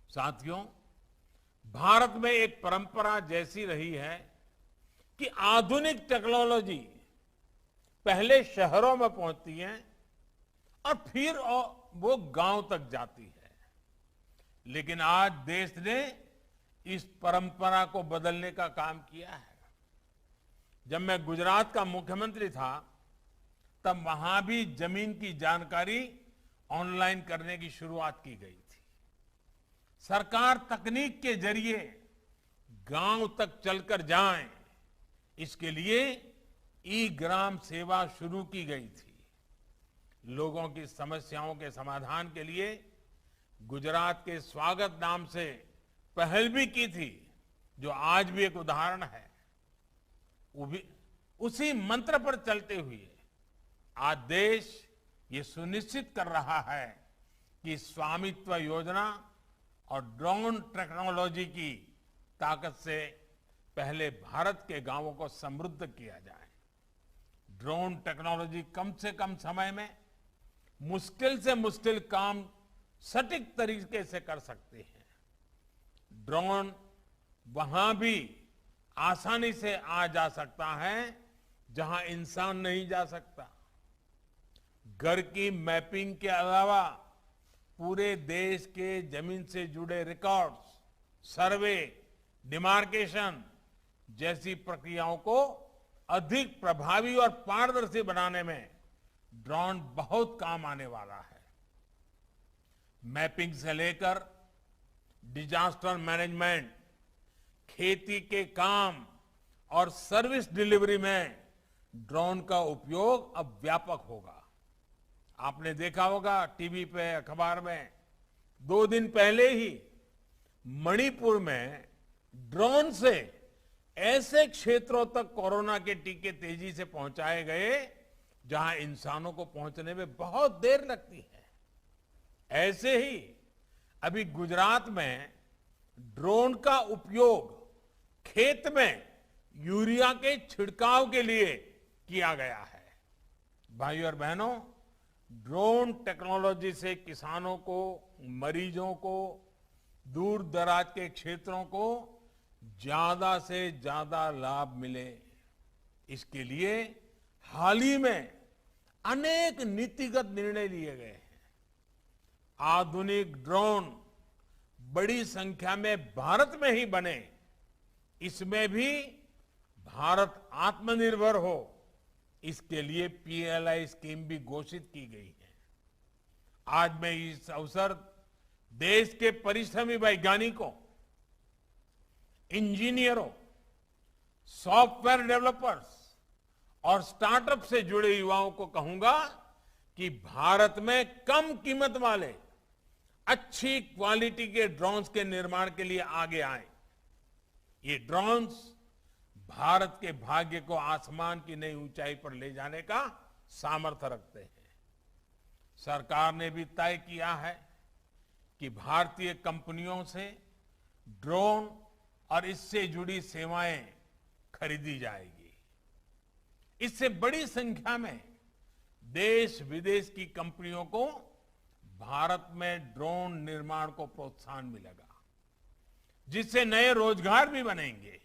साथियों, भारत में एक परंपरा जैसी रही है कि आधुनिक टेक्नोलॉजी पहले शहरों में पहुंचती है और फिर वो गांव तक जाती है। लेकिन आज देश ने इस परंपरा को बदलने का काम किया है। जब मैं गुजरात का मुख्यमंत्री था, तब वहां भी जमीन की जानकारी ऑनलाइन करने की शुरुआत की गई थी। सरकार तकनीक के जरिए गांव तक चलकर जाए, इसके लिए ई ग्राम सेवा शुरू की गई थी। लोगों की समस्याओं के समाधान के लिए गुजरात के स्वागत नाम से पहल भी की थी, जो आज भी एक उदाहरण है। वो भी उसी मंत्र पर चलते हुए आज देश ये सुनिश्चित कर रहा है कि स्वामित्व योजना और ड्रोन टेक्नोलॉजी की ताकत से पहले भारत के गांवों को समृद्ध किया जाए। ड्रोन टेक्नोलॉजी कम से कम समय में मुश्किल से मुश्किल काम सटीक तरीके से कर सकते हैं। ड्रोन वहां भी आसानी से आ जा सकता है जहां इंसान नहीं जा सकता। घर की मैपिंग के अलावा पूरे देश के जमीन से जुड़े रिकॉर्ड्स, सर्वे, डिमार्केशन जैसी प्रक्रियाओं को अधिक प्रभावी और पारदर्शी बनाने में ड्रोन बहुत काम आने वाला है। मैपिंग से लेकर डिजास्टर मैनेजमेंट, खेती के काम और सर्विस डिलीवरी में ड्रोन का उपयोग अब व्यापक होगा। आपने देखा होगा टीवी पे, अखबार में, 2 दिन पहले ही मणिपुर में ड्रोन से ऐसे क्षेत्रों तक कोरोना के टीके तेजी से पहुंचाए गए जहां इंसानों को पहुंचने में बहुत देर लगती है। ऐसे ही अभी गुजरात में ड्रोन का उपयोग खेत में यूरिया के छिड़काव के लिए किया गया है। भाइयों और बहनों, ड्रोन टेक्नोलॉजी से किसानों को, मरीजों को, दूर दराज के क्षेत्रों को ज्यादा से ज्यादा लाभ मिले, इसके लिए हाल ही में अनेक नीतिगत निर्णय लिए गए हैं। आधुनिक ड्रोन बड़ी संख्या में भारत में ही बने, इसमें भी भारत आत्मनिर्भर हो, इसके लिए पीएलआई स्कीम भी घोषित की गई है। आज मैं इस अवसर देश के परिश्रमी वैज्ञानिकों, इंजीनियरों, सॉफ्टवेयर डेवलपर्स और स्टार्टअप से जुड़े युवाओं को कहूंगा कि भारत में कम कीमत वाले अच्छी क्वालिटी के ड्रोन्स के निर्माण के लिए आगे आए। ये ड्रोन्स भारत के भाग्य को आसमान की नई ऊंचाई पर ले जाने का सामर्थ्य रखते हैं। सरकार ने भी तय किया है कि भारतीय कंपनियों से ड्रोन और इससे जुड़ी सेवाएं खरीदी जाएगी। इससे बड़ी संख्या में देश विदेश की कंपनियों को भारत में ड्रोन निर्माण को प्रोत्साहन मिलेगा, जिससे नए रोजगार भी बनेंगे।